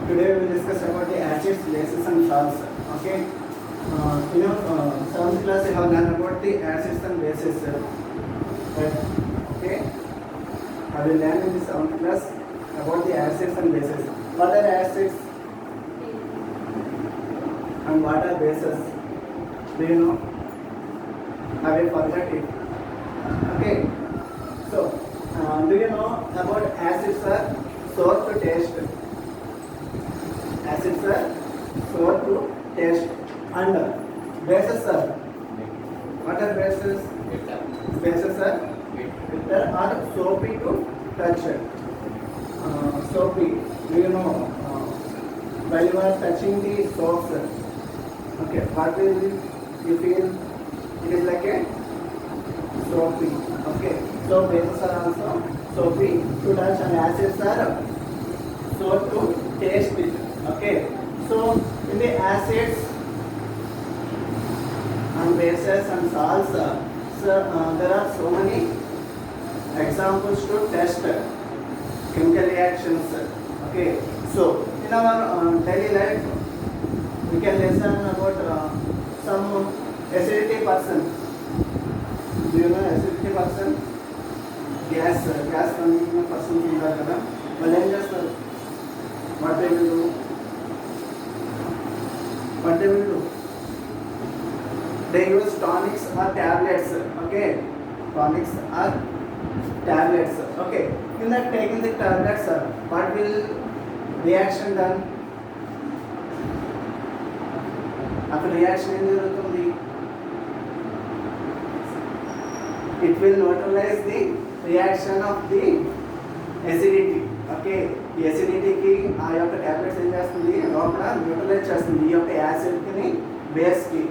Today we will discuss about the acids, bases and salts. Okay. Seventh class you have learned about the acids and bases. Right. Okay. I will learn in the seventh class about the acids and bases. What are acids and what are bases? Do you know? Have you forgot it? Okay. So, do you know about acids are sour to taste? Acids are sour to taste. And bases are, what are bases? Bases are bitter or soapy to touch. Soapy, do you know? While you are touching the soaps, okay, what will you feel? It is like a soapy. Okay, so bases are also soapy to touch and acids are sour to taste it. Okay, so in the acids and bases and salts, there are so many examples to test chemical reactions. Okay, so in our daily life, we can listen about some acidity person. Do you know acidity person? Gas consuming persons ఉంటారు కదా, వాళ్ళు ఏం చేస్తారు? What they will do? What they will do? They use tonics or tablets. Okay, tonics or tablets. Okay, in that taking the tablets, what will reaction done? After reaction ఏం జరుగుతుంది? It will neutralize the reaction of the acidity. Okay, ఈ acidity ఆ యొక్క tablets ఏం చేస్తుంది? లోపల neutralise చేస్తుంది ఈ యొక్క యాసిడ్ని బేస్కి,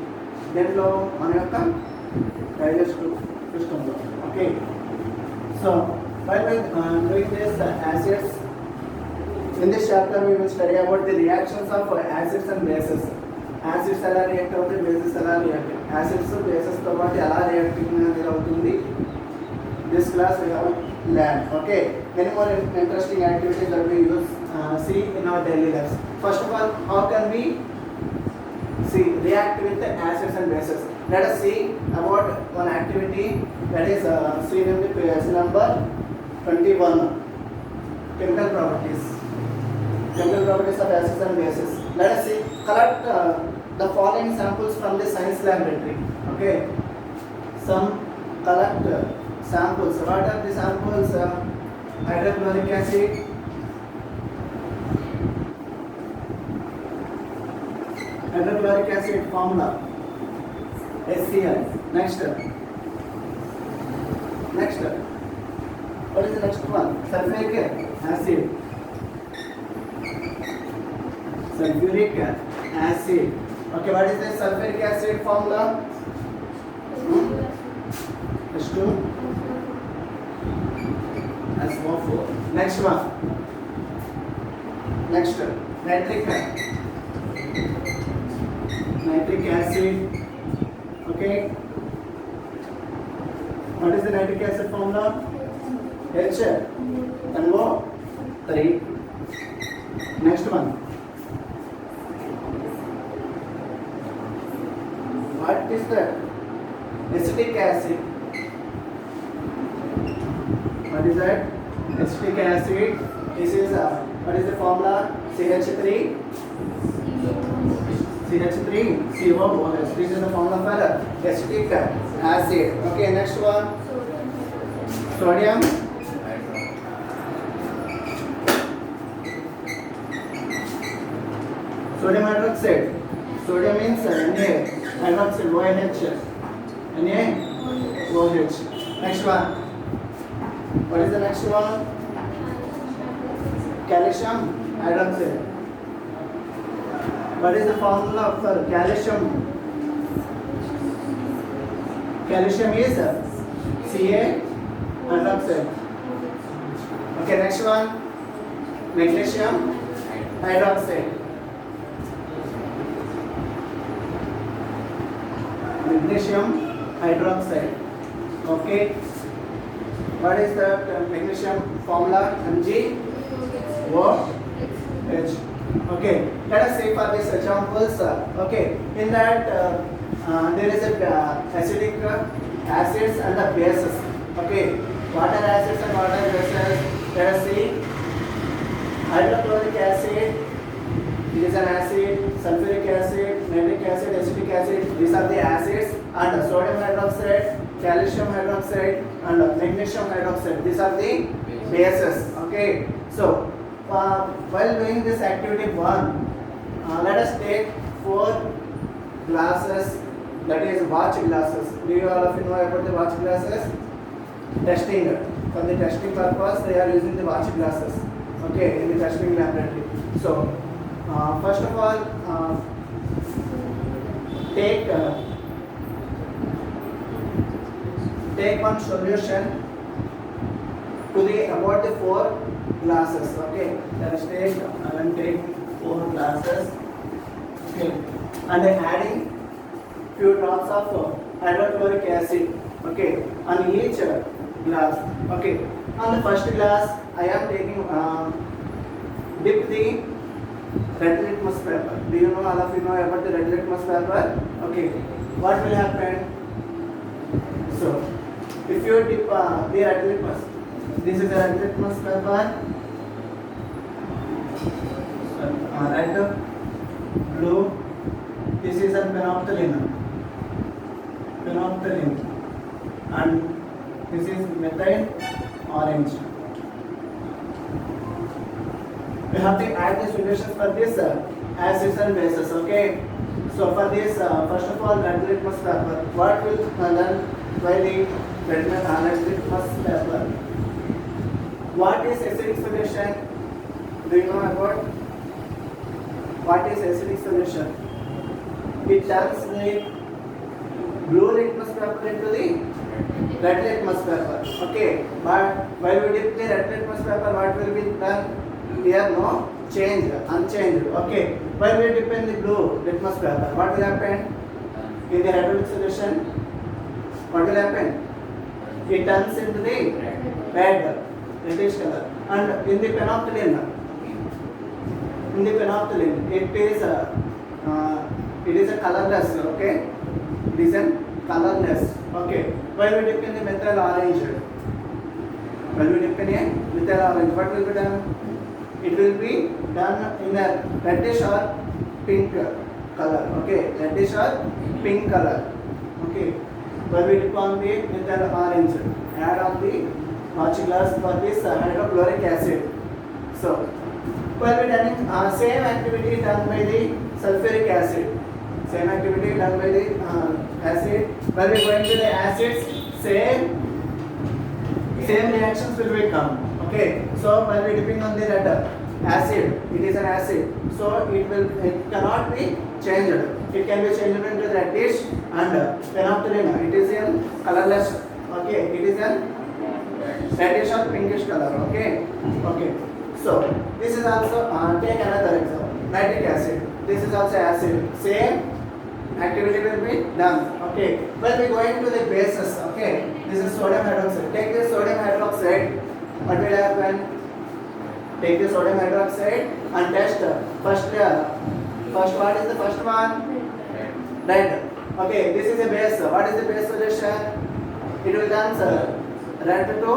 దీంట్లో మన యొక్క డైజెస్టివ్ సిస్టంలో. Okay, so while doing this acids, in this chapter we will study about the reactions of acids and bases. Acids ఎలా రియాక్ట్ అవుతాయి, bases ఎలా రియాక్ట్, acids bases తో పాటు ఎలా రియాక్టింగ్ అనేది అవుతుంది. This class we have learned. Okay, many more interesting activities that we use see in our daily lives. First of all, how can we react with the acids and bases? Let us see about one activity that is seen in the page number 21. Chemical properties. Chemical properties of acids and bases. Let us see. Collect the following samples from the science laboratory. Okay. Some collect samples. What are the samples? Hydrochloric acid, hydrochloric acid formula HCl. Next, what is the next one? Sulfuric acid, sulfuric acid. Okay, what is the sulfuric acid formula? H2 SO4. Next one. Next, nitric acid. Okay, what is the nitric acid formula? HNO3. Next one. What is that? Acetic acid. What is that? Acetic acid. This is what is the formula? CH3 COOH. This is the formula for acetic acid. Okay, next one. Sodium. Sodium hydroxide. Sodium means Na. Hydroxide ONH. NaOH. Next one. What is the next one? Calcium hydroxide. What is the formula for calcium? Calcium is Ca hydroxide. Okay, next one. Magnesium hydroxide. Magnesium hydroxide. Okay, what is the magnesium formula? MgOH. Okay, let us see for these examples. Okay, in that there is a acidic acids and the bases. Okay, water acids and water bases. Let us see. Hydrochloric acid, it is an acid. Sulfuric acid, nitric acid, acetic acid. These are the acids. And sodium hydroxide, calcium hydroxide, and magnesium hydroxide. These are the bases. Okay, so while doing this activity 1, let us take 4 glasses, that is watch glasses. Do you all of you know about the watch glasses? Testing. For the testing purpose, they are using the watch glasses. Okay, in the testing laboratory. So, first of all, take one solution to the about the 4 glasses. Okay, let us take I am taking 4 glasses. Okay, and I am adding few drops of hydrochloric acid. Okay, on each glass. Okay, on the first glass I am taking dip the red litmus paper. Do you know, all of you know about the red litmus paper? Okay, what will happen? So, if you dip the red litmus, this is the red litmus paper, red, blue, this is a phenolphthalein, and this is methyl orange. We have to add the solutions for this acids and bases. Okay, so for this, first of all, red litmus paper. What will learn by the red litmus paper? What is acidic solution? Do you know about what is acidic solution? It turns the blue litmus paper into the red litmus paper. Okay, but while we dip the red litmus paper, what will be done? Here no change, unchanged. Okay, while we dip in the blue litmus paper, what will happen? In the hydrochloric solution, what will happen? It turns into the red, reddish color. And in the phenolphthalein, it is a colorless. Okay, it is a colorless. Okay, while we dip in the methyl orange, what will be done? It will be done in a reddish or pink color. Okay, reddish or pink color. Okay, while we dip on the methyl orange, add on the watch glass for this hydrochloric acid. So, while we done same activity done by the sulfuric acid. Same activity done by the acid. While we going to the acids, same reactions will become. Okay, so while we dipping on the red acid, it is an acid, so it cannot be changed. It can be changed into reddish and phenolphthalein. It is in colorless. Okay, it is in reddish or pinkish color. Okay, so this is also take another example. Nitric acid. This is also acid. Same activity will be done. Okay, when we go into the bases. Okay, this is sodium hydroxide. Take the sodium hydroxide. What will happen? Take the sodium hydroxide and test first. What is the first one? Red. Okay, this is a base. What is the base solution? It will turn red to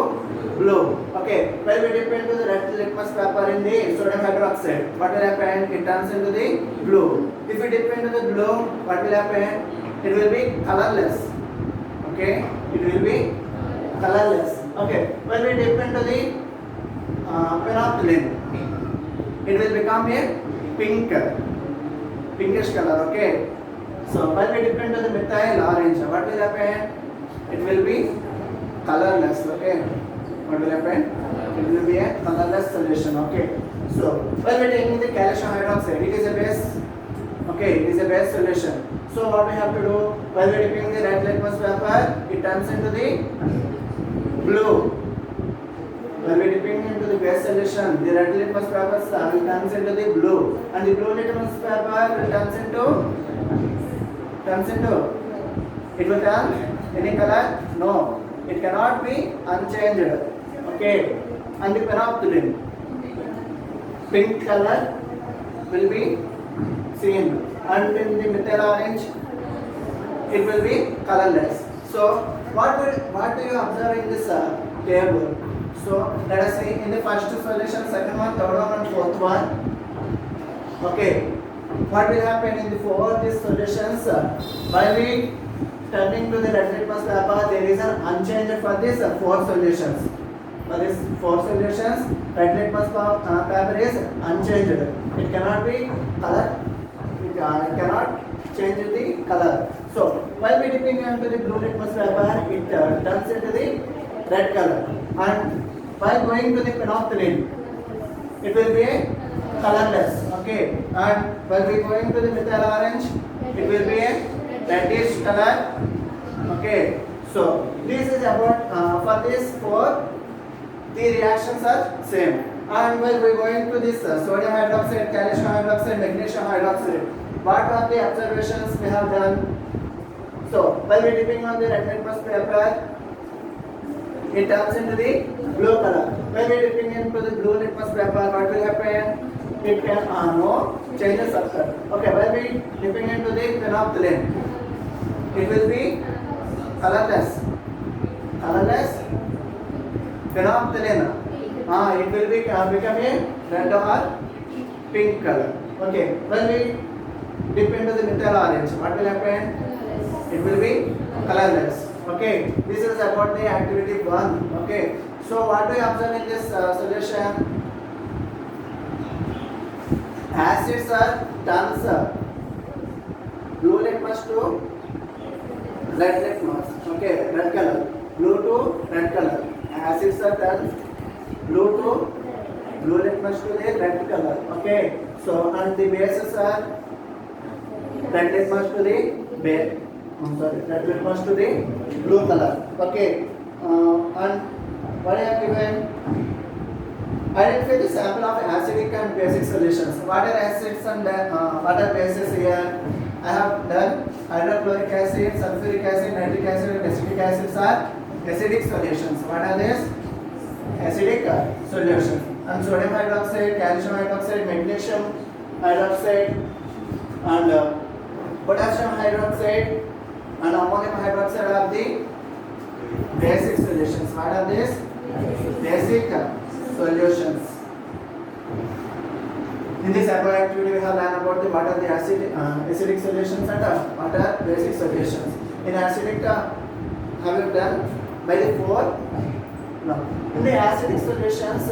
blue. Okay, when we dip into the red litmus paper in the sodium hydroxide, what will happen? It turns into the blue. If we dip into the blue, what will happen? It will be colorless. Okay, it will be colorless. Okay, when we dip into the phenolphthalein, it will become a pinkish color. Okay, so when we dip into the methyl orange, what will happen? It will be colorless. Okay, what will happen? It will be a colorless solution. Okay, so when we are taking the calcium hydroxide, it is a base. Okay, it is a base solution. So what we have to do? While we are dipping the red litmus paper, it turns into the blue. When we are dipping into the base solution, the red litmus paper turns into the blue, and the blue litmus paper turns into. It will turn any color? No, it cannot be unchanged. Okay, and the phenolphthalein, pink color, will be seen, and in the methyl orange it will be colorless. So what do you observe in this table? So let us see in the first solution, second one, third one, and fourth one. Okay, what will happen in the four these solutions? While we turning to the red litmus paper, there is an unchanged for these four solutions. For these four solutions, red litmus paper is unchanged. It cannot be color. It cannot change the color. So while we dipping into the blue litmus paper, it turns into the red color, and while going to the phenolphthalein, it will be colorless. Okay, and while we going to the methyl orange, it will be a reddish color. Okay, so this is about for this four, the reactions are same. And while we going to this sodium hydroxide, calcium hydroxide, magnesium hydroxide, what are the observations we have done? So while we dipping on the red litmus paper, it turns into the blue color. When we dipping into the blue litmus paper, what will happen? It can no changes occur. Okay, when we dipping into the phenolphthalein, it will be colorless. Colorless phenolphthalein. It will be become a red or pink color. Okay, when we dip into the methyl orange, what will happen? It will be colorless. Okay, this is about the activity 1. Okay, so what do you observe in this solution? Acids are turns blue litmus to red litmus. Okay, red color, blue to red color. Acids are turns blue to blue litmus to the red color. Okay, so and the bases are red litmus to the base. Red litmus to the blue color. Okay, and what I have given? Identify the sample of acidic and basic solutions. What are acids and what are bases here? I have done hydrochloric acid, sulfuric acid, nitric acid, and acetic acids are acidic solutions. What are these? Acidic solutions. And sodium hydroxide, calcium hydroxide, magnesium hydroxide, and potassium hydroxide, and ammonium hydroxide are the basic solutions. What are these? Basic solutions. In this activity, we have learned about the what are the acidic solutions and what are basic solutions. In acidic, have you done by the 4? No. In the acidic solutions,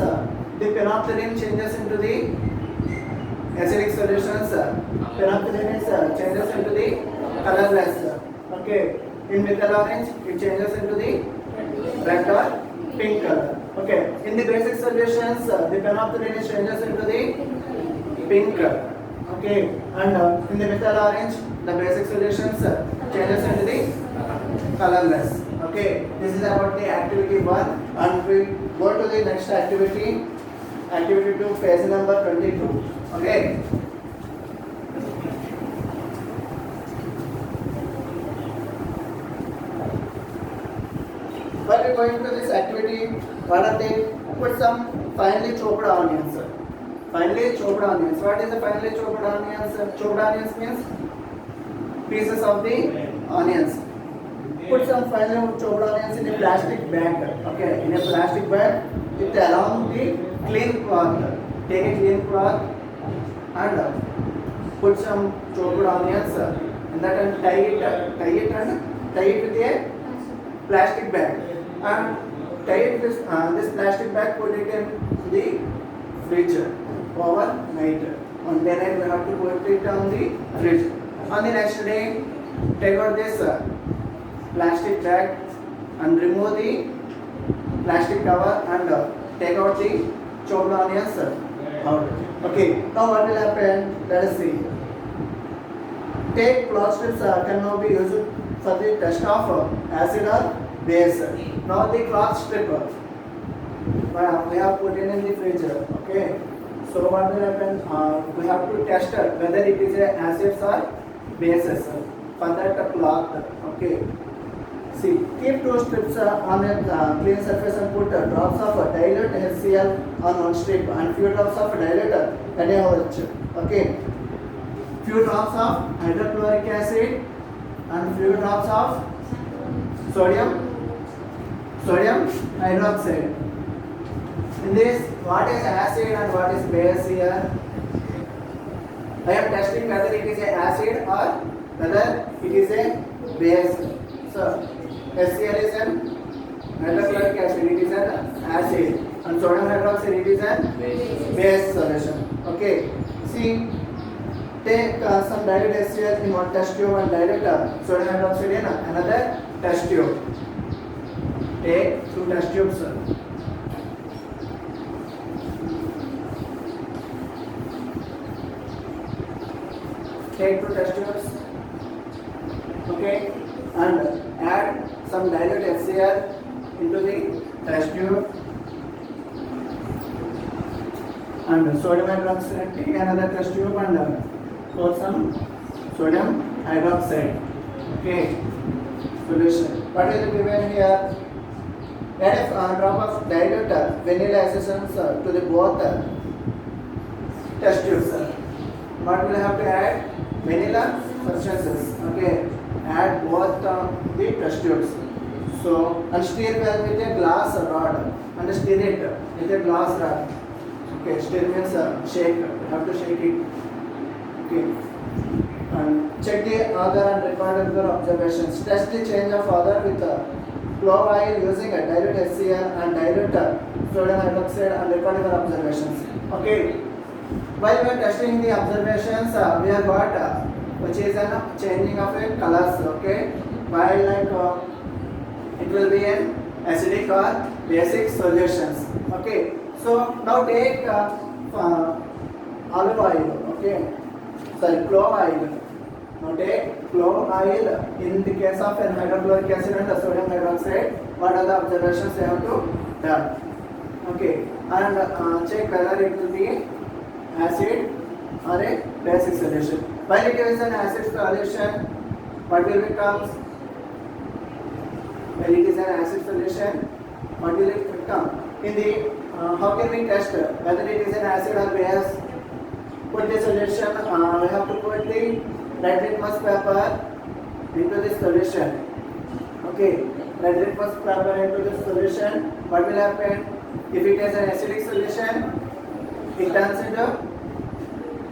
the phenolphthalein changes into the acidic solutions. Phenolphthalein is changes into the colorless. Okay, in methyl orange it changes into the red or pink color. Okay, in the basic solutions the phenolphthalein changes into the pink color. Okay, and in the methyl orange the basic solutions changes into the colorless. Okay, this is about the activity 1, and we go to the next activity, activity 2, phase number 22. Okay. While we going to this activity, what are they? Put some finely chopped onions. Finely chopped onions. What is the finely chopped onions? Chopped onions means pieces of the onions. Put some finely chopped onions in a plastic bag. Okay, in a plastic bag with along the clean cloth. Take a clean cloth and put some chopped onions in that and tie it with a plastic bag. And tie it this plastic bag, put it in the fridge overnight. On day night we have to put it on the fridge. On the next day, take out this plastic bag and remove the plastic cover and take out the chopped onions out. Okay, now what will happen? Let us see. Take cloth strips can now be used for the test of acid or base. Now the cloth strip we have put it in the fridge. Okay, so what will happen? We have to test whether it is a acids or bases for that cloth. Okay, See, keep two strips on a clean surface and put drops of dilute HCl on one strip and few drops of dilute NaOH. Okay, few drops of hydrochloric acid and few drops of sodium hydroxide. In this, what is acid and what is base here? I am testing whether it is an acid or whether it is a base. So, HCl is an hydrochloric acid, it is an acid, and sodium hydroxide, it is an base solution. Okay, see, take some dilute HCl in one test tube and dilute sodium hydroxide in another test tube. Take two test tubes. Take two test tubes, okay, and add some dilute HCl into the test tube and sodium hydroxide. Take another test tube and pour some sodium hydroxide. Okay, solution. What is given here? Add a drop of dilute vanilla essence to the both test tubes. What will have to add? Vanilla substances. Okay, add both the test tubes. So, and stir well with a glass rod and stir it with a glass rod. Okay, stir means shake. You have to shake it. Okay, and check the other and record your observations. Test the change of other with clove oil using a dilute HCl and dilute sodium hydroxide and record your observations. Okay. While we are testing the observations, we have got which is a changing of a colors. Okay, while like it will be an acidic or basic solutions. Okay, so now take olive oil. Okay, sorry, clove oil. Now take clove oil in the case of an hydrochloric acid and sodium hydroxide. What are the observations they have to done? Okay, and check whether it will be acid or a basic solution. While it is an acid solution, what will become? When it is an acid solution, what will it become? In the how can we test whether it is an acid or base? Put the solution. We have to put the red litmus paper into the solution. Okay, red litmus paper into the solution. What will happen? If it is an acidic solution, it turns into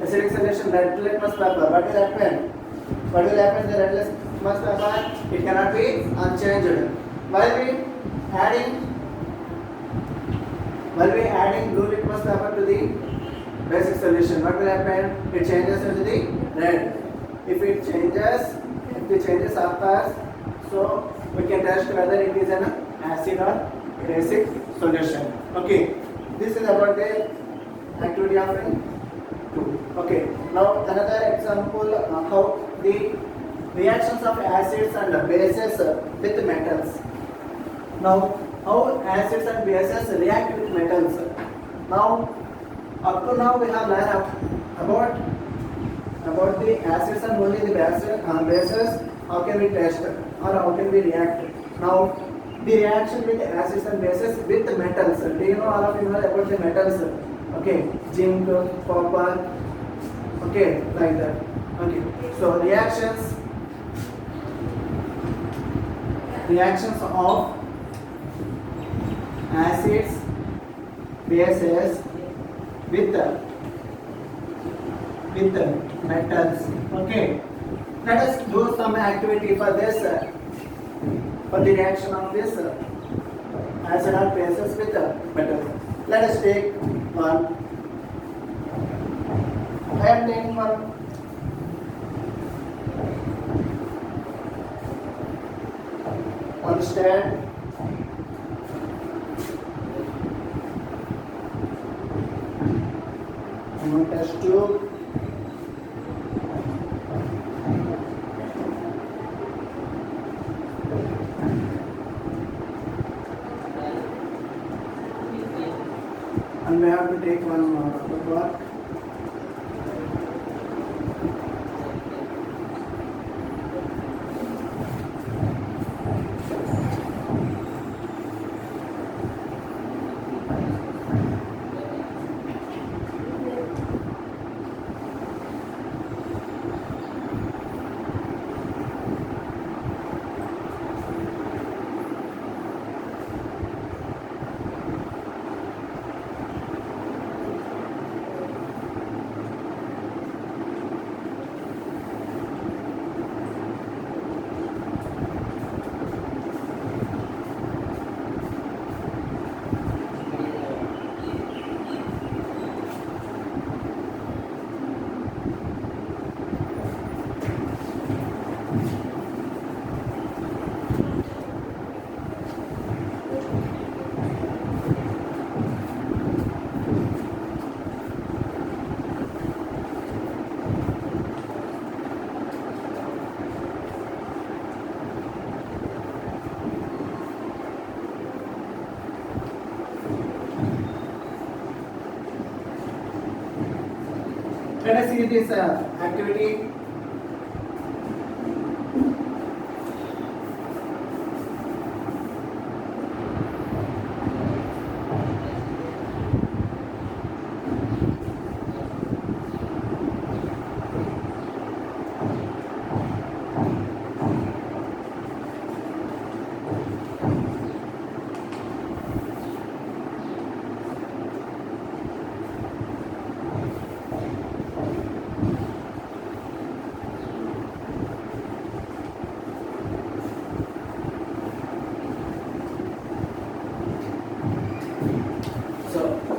acidic solution, red litmus paper. What will happen? What will happen to the red litmus paper? It cannot be unchanged. While we adding blue litmus paper to the basic solution, what will happen? It changes into the red. If the changes occurs, so we can test whether it is an acid or basic solution. Okay, this is about the activity of 2. Okay, now another example how the reactions of acids and bases with metals. Now, how acids and bases react with metals. Now, up to now we have learned about the acids and only the bases. How can we test or how can we react? Now, the reaction with acids and bases with metals. Do you know, all of you know about the metals? Okay, zinc, copper. Okay, like that. Okay, so reactions of acids, bases with metals. Okay, let us do some activity for this, for the reaction of this acid or bases with metals. Let us take one. I am taking one. One stand. One test tube. And we have to take one rubber block. Let us see this activity.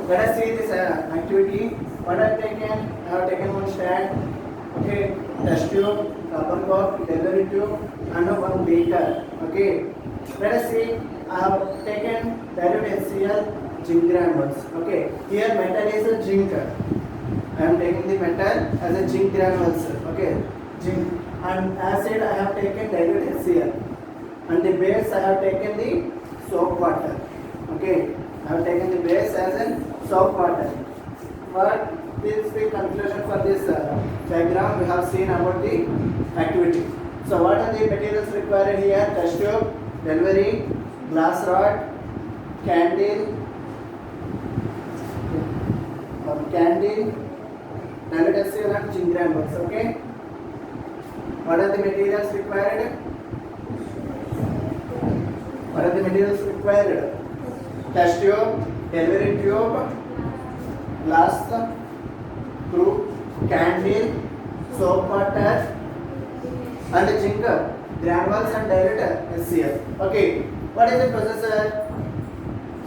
Let us see this activity. What I have taken? I have taken one stand, okay, test tube, copper cork, delivery tube, and one beaker. Okay. Let us see. I have taken dilute HCl zinc granules. Okay. Here metal is a zinc. I am taking the metal as a zinc granules. Okay. Zinc. And acid I have taken dilute HCl. And the base I have taken the soap water. Okay. I have taken the base as a soap water. What is the conclusion for this diagram? We have seen about the activity. So what are the materials required here? Test tube, delivery, glass rod, candle, dilute HCl and zinc granules. Okay. What are the materials required? What are the materials required? Test tube, delivery tube, glass tube, candle, soap water, and zinc granules and dilute HCl. Okay, what is the processor?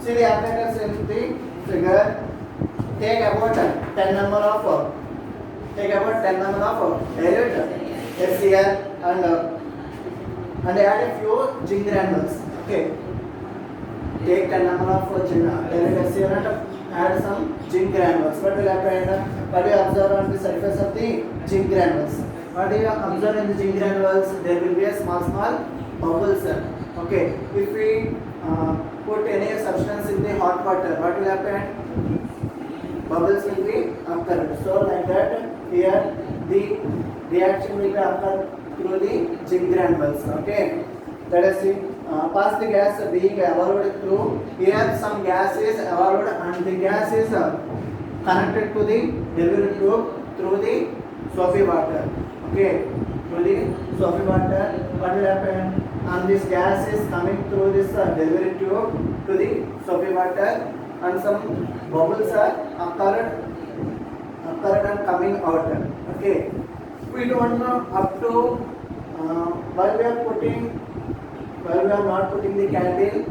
See the apparatus in the figure. Take about 10 number of dilute HCl and add a few zinc granules. Okay. Take 10 number of dilute HCl and add some zinc granules. What will happen? What do you observe on the surface of the zinc granules? What do you observe in the zinc granules? There will be a small bubbles. Okay. If we put any substance in the hot water, what will happen? Bubbles will be occurred. So like that, here the reaction will be occurred through the zinc granules. Okay. Let us see. Pass the gas being evolved through. Here some gas is evolved and the gas is connected to the delivery tube through the soapy water. Okay, through the soapy water. What will happen? And this gas is coming through this delivery tube to the soapy water, and some bubbles are occurred and coming out. Okay, we don't know up to while we are not putting the candle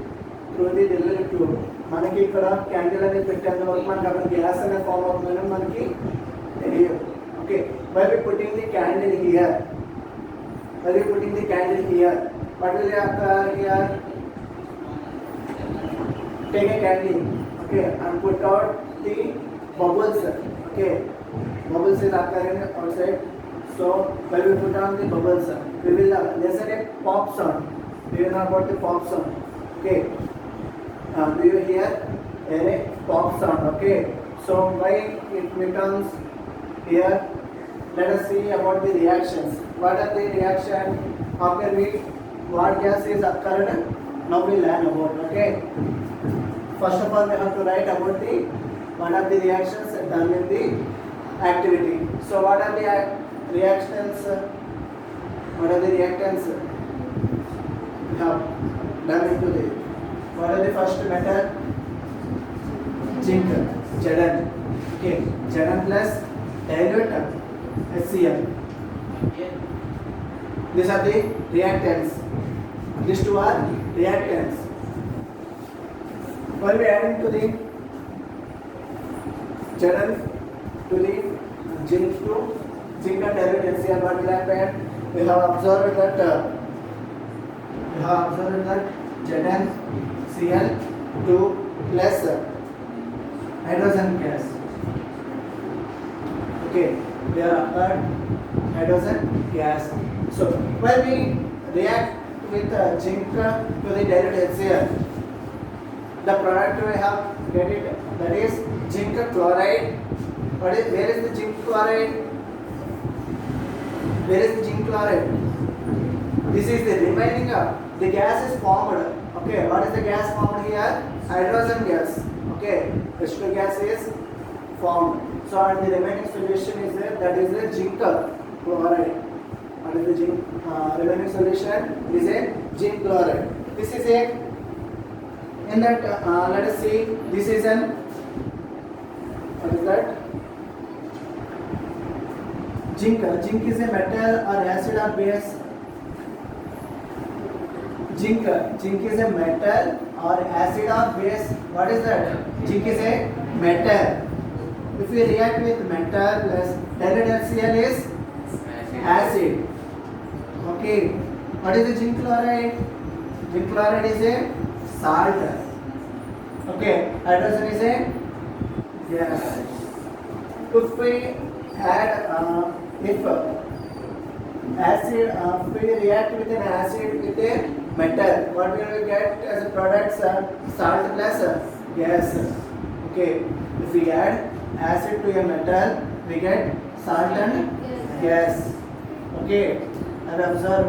through the delivery tube. మనకి ఇక్కడ candle అనేది పెట్టేంత వరకు మనకి అక్కడ gas అనేది form అవుతుందని మనకి తెలియదు. Okay, while we putting the candle here, what will occur here? Take a candle, okay, and put out the bubbles. Okay, bubbles is occurring outside. So while we put on the bubbles, we will listen a pop sound. Do you know about the pop sound? Okay. Do you hear a pop sound? Okay. So why it becomes here? Let us see about the reactions. What are the reaction? After what gas is occurred? Now we learn about. Okay. First of all, we have to write about the one of the reactions done in the activity. So what are the reactions? What are the reactants? We have done into the. What are the first metal? Zinc, Zn. Okay, Zn plus dilute HCl. These are the reactants. These two are reactants. While we adding to the Zn to the zinc and dilute HCl, what will happen? We have observed that ZnCl2 plus hydrogen gas. Okay, they are occurred hydrogen gas. So when we react with zinc to the dilute HCl, the product we have get it, that is zinc chloride. Where is the zinc chloride? Where is the zinc chloride? This is the remaining. The gas is formed. Okay, what is the gas formed here? Hydrogen gas. Okay, H2 gas is formed. So and the remaining solution is that is the zinc chloride. What is the zinc remaining solution? Is a zinc chloride. This is a in that let us see. This is an what is that? Zinc. Zinc is a metal or acid or base. Zinc is a metal or acid or base. What is that? Zinc is a metal. If we react with metal plus HCl is acid. Okay. What is the zinc chloride? Zinc chloride is a salt. Okay. Hydrogen is a gas. If we add if we react with an acid with a metal, what will we get as a product? Salt plus gas. Okay, if we add acid to a metal, we get salt and gas. Okay, and observe,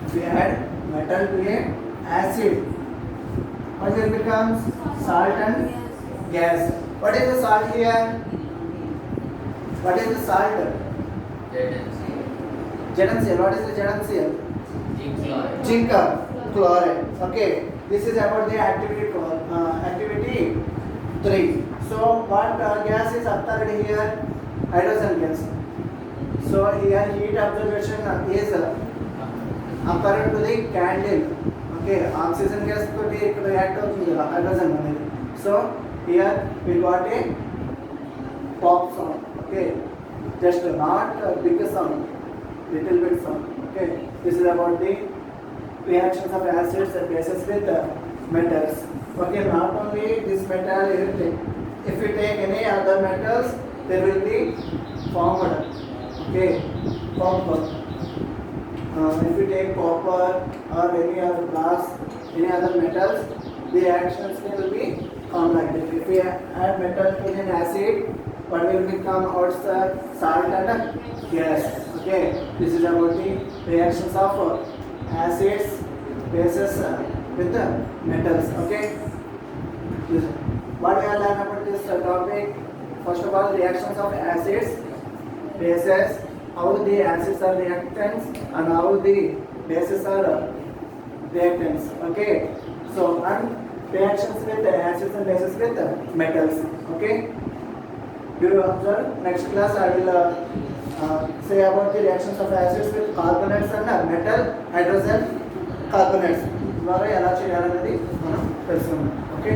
if we add metal to a acid, what will become? Salt and gas. What is the salt here? What is the salt? ZnCl. What is the ZnCl? Zinc chloride. Okay. This is about the activity 3. So what gas is obtained here? Hydrogen gas. So here heat observation is apparent to the candle. Okay. Oxygen gas to react with hydrogen. So here we got a pop sound. Okay. Just not a big sound, little bit sound. Okay, this is about the reactions of acids and bases with metals. Okay, not only this metal, if we take any other metals, there will be formed. Okay, copper. If we take copper or any other glass, any other metals, the reactions will be formed like this. If we add metal to an acid, what will become outside? Salt and gas. Okay, this is about the reactions of acids, bases with the metals. Okay, what we have learned about this topic? First of all, reactions of acids, bases, how the acids are reactants and how the bases are reactants. Okay, so and reactions with the acids and bases with the metals. Okay. You observe, next class I will say about the reactions of acids with carbonates and metal hydrogen carbonates. ద్వారా ఎలా చేయాలనేది మనం తెలుసుకుందాం. Okay.